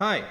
Hi,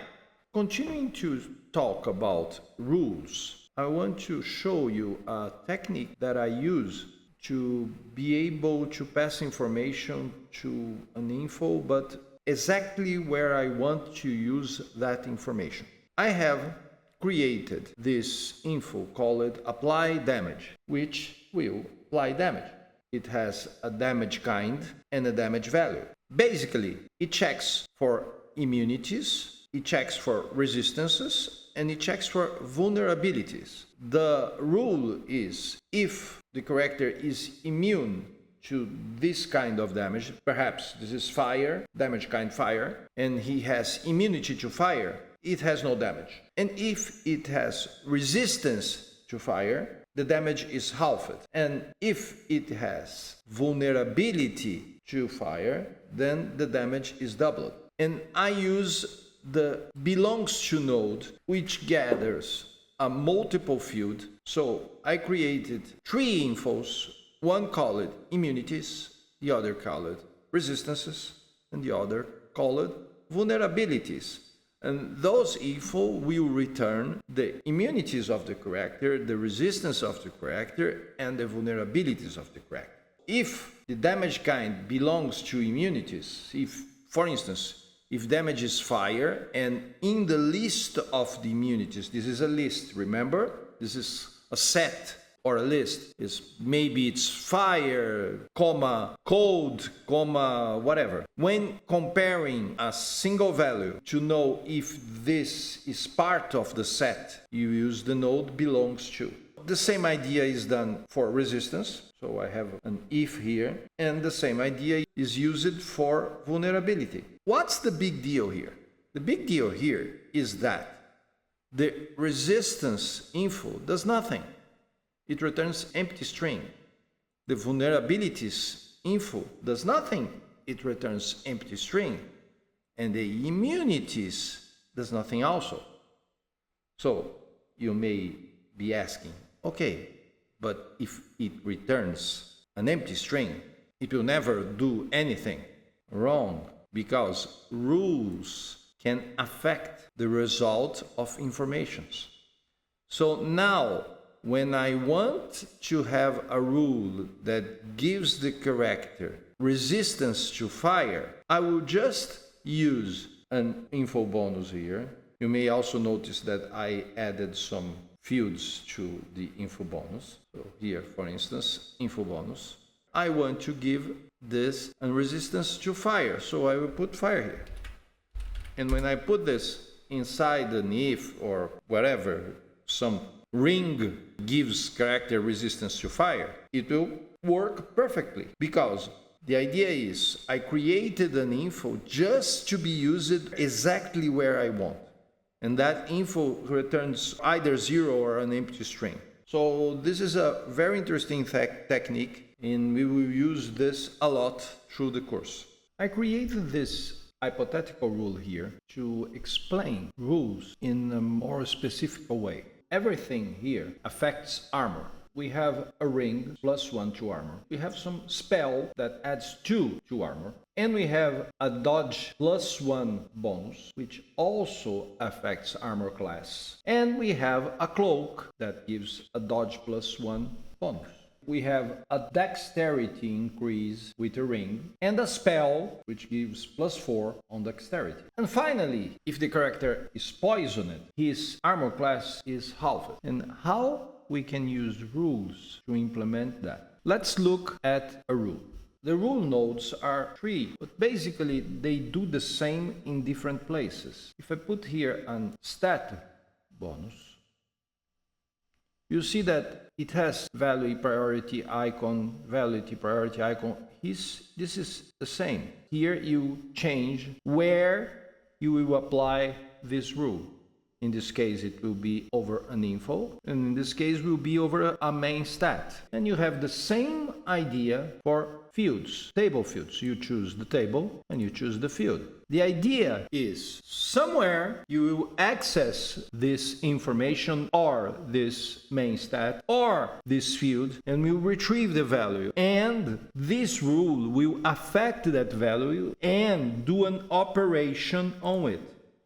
continuing to talk about rules, I want to show you a technique that I use to be able to pass information to an info, but exactly where I want to use that information. I have created this info called apply damage, which will apply damage. It has a damage kind and a damage value. Basically, it checks for immunities, it checks for resistances, and it checks for vulnerabilities. The rule is if the character is immune to this kind of damage, perhaps this is fire, damage kind fire, and he has immunity to fire, it has no damage. And if it has resistance to fire, the damage is halved. And if it has vulnerability to fire, then the damage is doubled. And I use the belongs to node, which gathers a multiple field. So I created three infos, one called immunities, the other called resistances, and the other called vulnerabilities. And those info will return the immunities of the character, the resistance of the character, and the vulnerabilities of the character. If the damage kind belongs to immunities, if, for instance, if damage is fire, and in the list of the immunities, this is a list, remember? This is a set or a list. Maybe it's fire, comma, cold, comma, whatever. When comparing a single value to know if this is part of the set, you use the node belongs to. The same idea is done for resistance. So I have an if here, and the same idea is used for vulnerability. What's the big deal here? The big deal here is that the resistance info does nothing. It returns empty string. The vulnerabilities info does nothing. It returns empty string. And the immunities does nothing also. So you may be asking, okay, but if it returns an empty string, it will never do anything. Wrong, because rules can affect the result of informations. So now, when I want to have a rule that gives the character resistance to fire, I will just use an info bonus here. You may also notice that I added some fields to the info bonus. So here, for instance, info bonus. I want to give this a resistance to fire, so I will put fire here. And when I put this inside an if or whatever, some ring gives character resistance to fire, it will work perfectly, because the idea is I created an info just to be used exactly where I want. And that info returns either 0 or an empty string. So this is a very interesting technique, and we will use this a lot through the course. I created this hypothetical rule here to explain rules in a more specific way. Everything here affects armor. We have a ring +1 to armor. We have some spell that adds 2 to armor. And we have a dodge +1 bonus, which also affects armor class. And we have a cloak that gives a dodge +1 bonus. We have a dexterity increase with a ring, and a spell which gives +4 on dexterity. And finally, if the character is poisoned, his armor class is halved. And how we can use rules to implement that? Let's look at a rule. The rule nodes are 3, but basically they do the same in different places. If I put here an stat bonus, you see that it has value priority icon, validity priority icon. This is the same. Here you change where you will apply this rule. In this case, it will be over an info, and in this case, it will be over a main stat. And you have the same idea for fields, table fields. You choose the table and you choose the field. The idea is somewhere you will access this information or this main stat or this field and will retrieve the value. And this rule will affect that value and do an operation on it.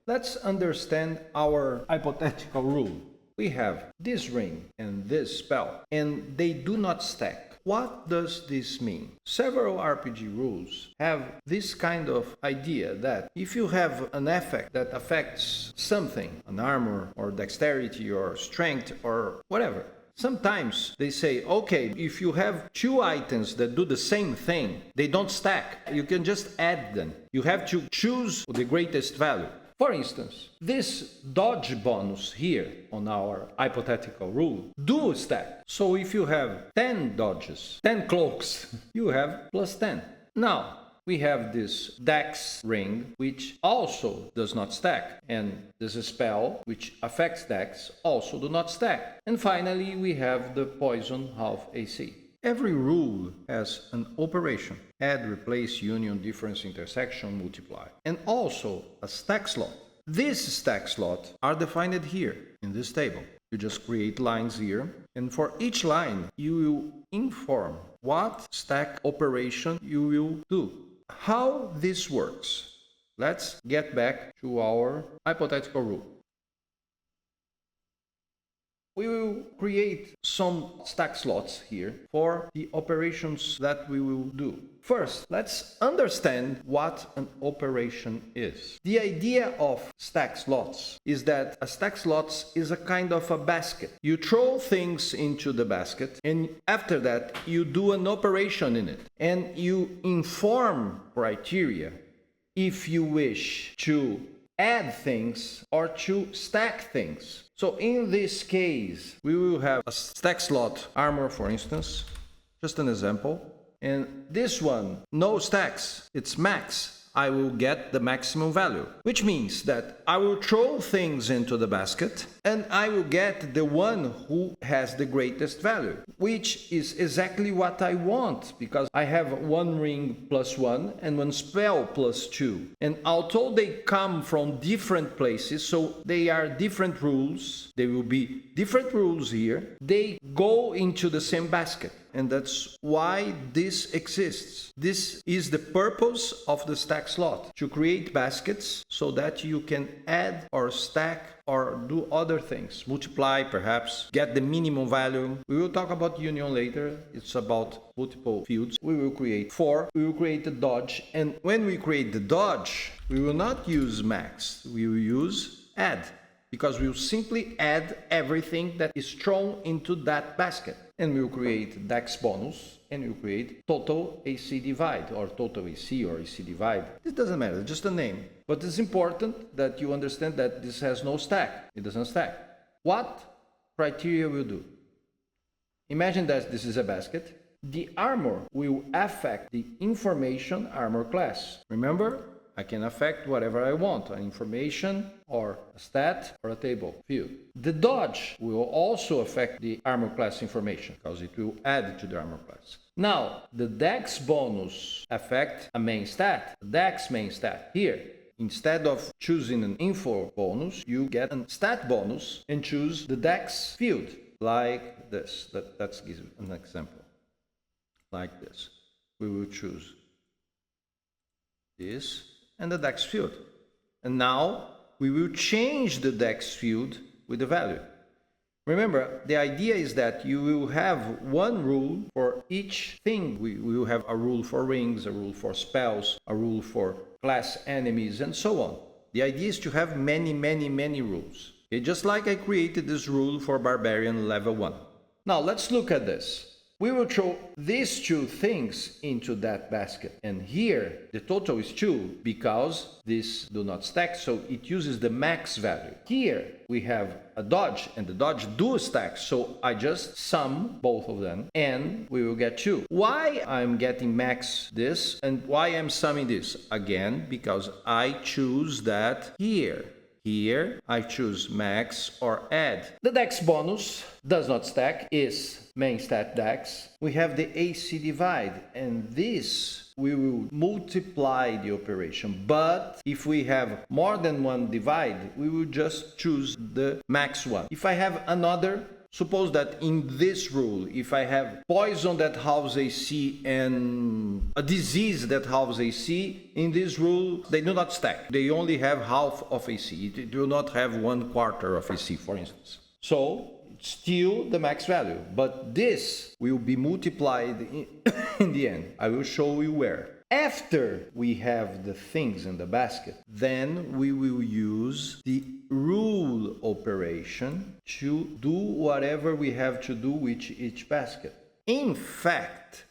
let's understand our hypothetical rule. We have this ring and this spell, and they do not stack. What does this mean? Several RPG rules have this kind of idea that if you have an effect that affects something, an armor or dexterity or strength or whatever, sometimes they say, okay, if you have two items that do the same thing, they don't stack. You can just add them. You have to choose the greatest value. For instance, this dodge bonus here on our hypothetical rule do stack. So if you have 10 dodges, 10 cloaks, you have plus 10. Now, we have this dex ring, which also does not stack. And this spell, which affects dex, also do not stack. And finally, we have the poison half AC. Every rule has an operation: add, replace, union, difference, intersection, multiply, and also a stack slot. These stack slots are defined here in this table. You just create lines here, and for each line you will inform what stack operation you will do. How this works? Let's get back to our hypothetical rule. We will create some stack slots here for the operations that we will do. First, let's understand what an operation is. The idea of stack slots is that a stack slots is a kind of a basket. You throw things into the basket, and after that you do an operation in it, and you inform criteria if you wish to add things or to stack things. So in this case, we will have a stack slot armor, for instance, just an example. And this one, no stacks, it's max. I will get the maximum value, which means that I will throw things into the basket and I will get the one who has the greatest value, which is exactly what I want, because I have one ring plus one and one spell plus two. And although they come from different places, so they are different rules, they will be different rules here, they go into the same basket. And that's why this exists. This is the purpose of the stack slot, to create baskets so that you can add or stack or do other things, multiply perhaps, get the minimum value. We will talk about union later. It's about multiple fields. We will create 4. We will create the dodge. And when we create the dodge, we will not use max. We will use add, because we will simply add everything that is thrown into that basket. And we will create dex bonus, and we will create total AC divide, or total AC or AC divide. It doesn't matter, just a name. But it's important that you understand that this has no stack. It doesn't stack. What criteria will do? Imagine that this is a basket. The armor will affect the information armor class. Remember? I can affect whatever I want, an information or a stat or a table field. The dodge will also affect the armor class information, because it will add to the armor class. Now, the dex bonus affect a main stat, dex main stat. Here, instead of choosing an info bonus, you get a stat bonus and choose the dex field, like this. Let's give an example. Like this. We will choose this and the dex field. And now we will change the dex field with the value. Remember, the idea is that you will have one rule for each thing. We will have a rule for rings, a rule for spells, a rule for class enemies, and so on. The idea is to have many rules. Okay? Just like I created this rule for Barbarian level 1. Now let's look at this. We will throw these two things into that basket. And here, the total is 2 because these do not stack, so it uses the max value. Here, we have a dodge, and the dodge do stack, so I just sum both of them, and we will get 2. Why I'm getting max this, and why I'm summing this? Again, because I choose that here. Here, I choose max or add. The dex bonus does not stack, is main stat dex. We have the AC divide, and this we will multiply the operation. But if we have more than one divide, we will just choose the max one. If I have another, Suppose that in this rule, if I have poison that halves AC and a disease that halves AC, in this rule, they do not stack. They only have half of AC. They do not have 1/4 of AC, for instance. So, still the max value, but this will be multiplied in the end. I will show you where. After we have the things in the basket, then we will use the rule operation to do whatever we have to do with each basket. In fact,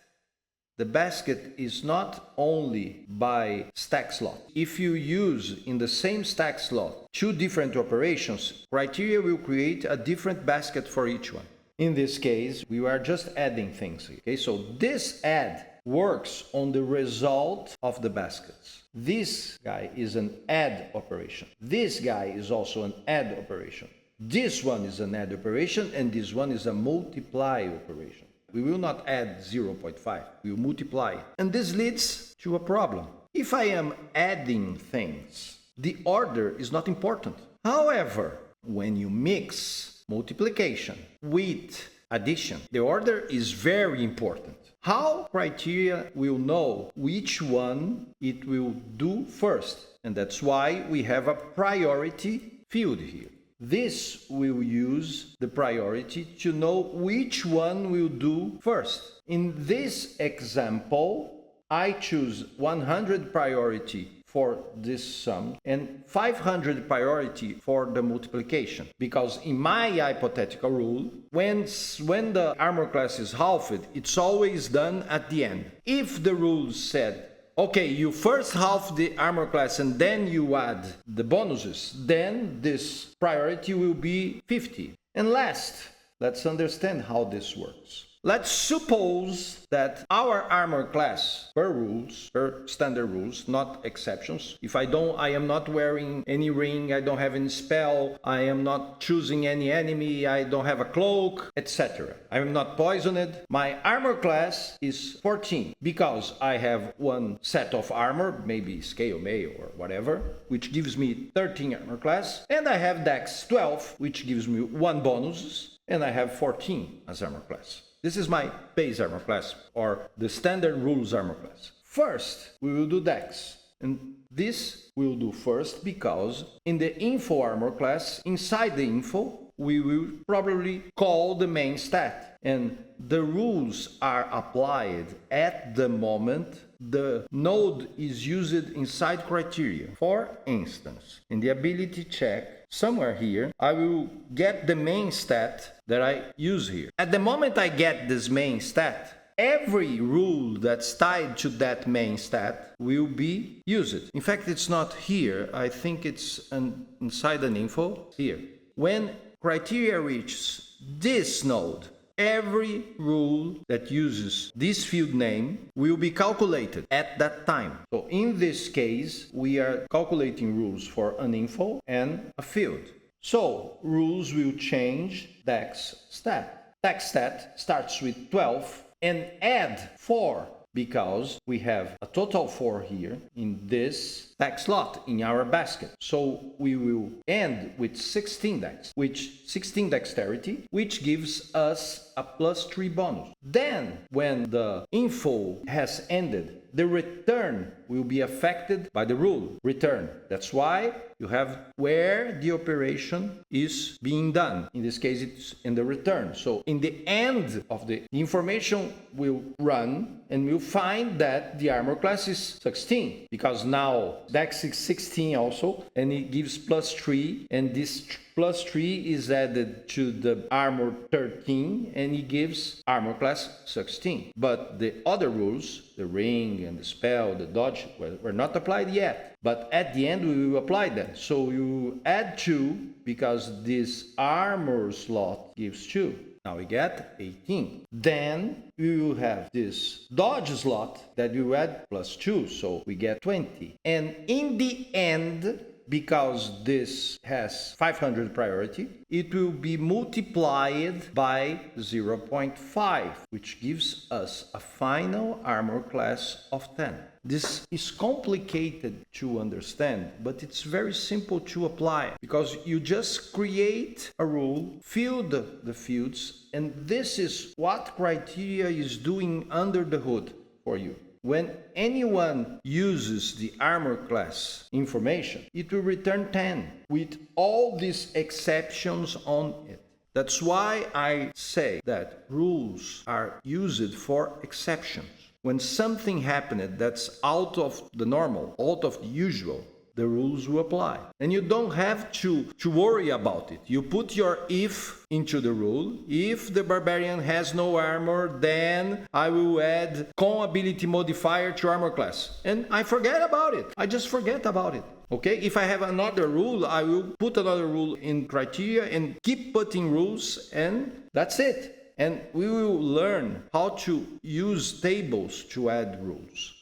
the basket is not only by stack slot. If you use in the same stack slot two different operations, criteria will create a different basket for each one. In this case, we are just adding things. Okay, so this add works on the result of the baskets. This guy is an add operation. This guy is also an add operation. This one is an add operation, and this one is a multiply operation. We will not add 0.5, we will multiply. And this leads to a problem. If I am adding things, the order is not important. However, when you mix multiplication with addition, the order is very important. How criteria will know which one it will do first, and that's why we have a priority field here. This will use the priority to know which one will do first. In this example, I choose 100 priority for this sum and 500 priority for the multiplication, because in my hypothetical rule, when the armor class is halved, it's always done at the end. If the rule said, okay, you first half the armor class and then you add the bonuses, then this priority will be 50. And last, let's understand how this works. Let's suppose that our armor class, per standard rules, not exceptions. If I am not wearing any ring, I don't have any spell, I am not choosing any enemy, I don't have a cloak, etc. I am not poisoned. My armor class is 14 because I have one set of armor, maybe scale mail or whatever, which gives me 13 armor class, and I have dex 12, which gives me 1 bonus, and I have 14 as armor class. This is my base armor class, or the standard rules armor class. First, we will do dex. And this we'll do first because in the info armor class, inside the info, we will probably call the main stat. And the rules are applied at the moment the node is used inside criteria. For instance, in the ability check, somewhere here, I will get the main stat that I use here. At the moment I get this main stat, every rule that's tied to that main stat will be used. In fact, it's not here. I think it's inside an info here. When criteria reaches this node, every rule that uses this field name will be calculated at that time. So in this case, we are calculating rules for an info and a field. So rules will change dex stat. Dex stat starts with 12 and add 4 because we have a total 4 here in this dex slot in our basket. So we will end with 16 dex, which 16 dexterity, which gives us a +3 bonus. Then when the info has ended, the return will be affected by the rule return. That's why you have where the operation is being done. In this case, it's in the return. So in the end of the information will run and we'll find that the armor class is 16 because now dex is 16 also, and it gives +3, and this +3 is added to the armor 13 and it gives armor class 16. But the other rules, the ring and the spell, the dodge, were not applied yet. But at the end we will apply them. So you add 2 because this armor slot gives 2. Now we get 18. Then we will have this dodge slot that we will add +2, so we get 20. And in the end, because this has 500 priority, it will be multiplied by 0.5, which gives us a final armor class of 10. This is complicated to understand, but it's very simple to apply because you just create a rule, fill the fields, and this is what criteria is doing under the hood for you. When anyone uses the armor class information, it will return 10 with all these exceptions on it. That's why I say that rules are used for exceptions. When something happened that's out of the normal, out of the usual, the rules will apply. And you don't have to worry about it. You put your if into the rule. If the barbarian has no armor, then I will add con ability modifier to armor class. And I forget about it. I just forget about it. Okay, if I have another rule, I will put another rule in criteria and keep putting rules, and that's it. And we will learn how to use tables to add rules.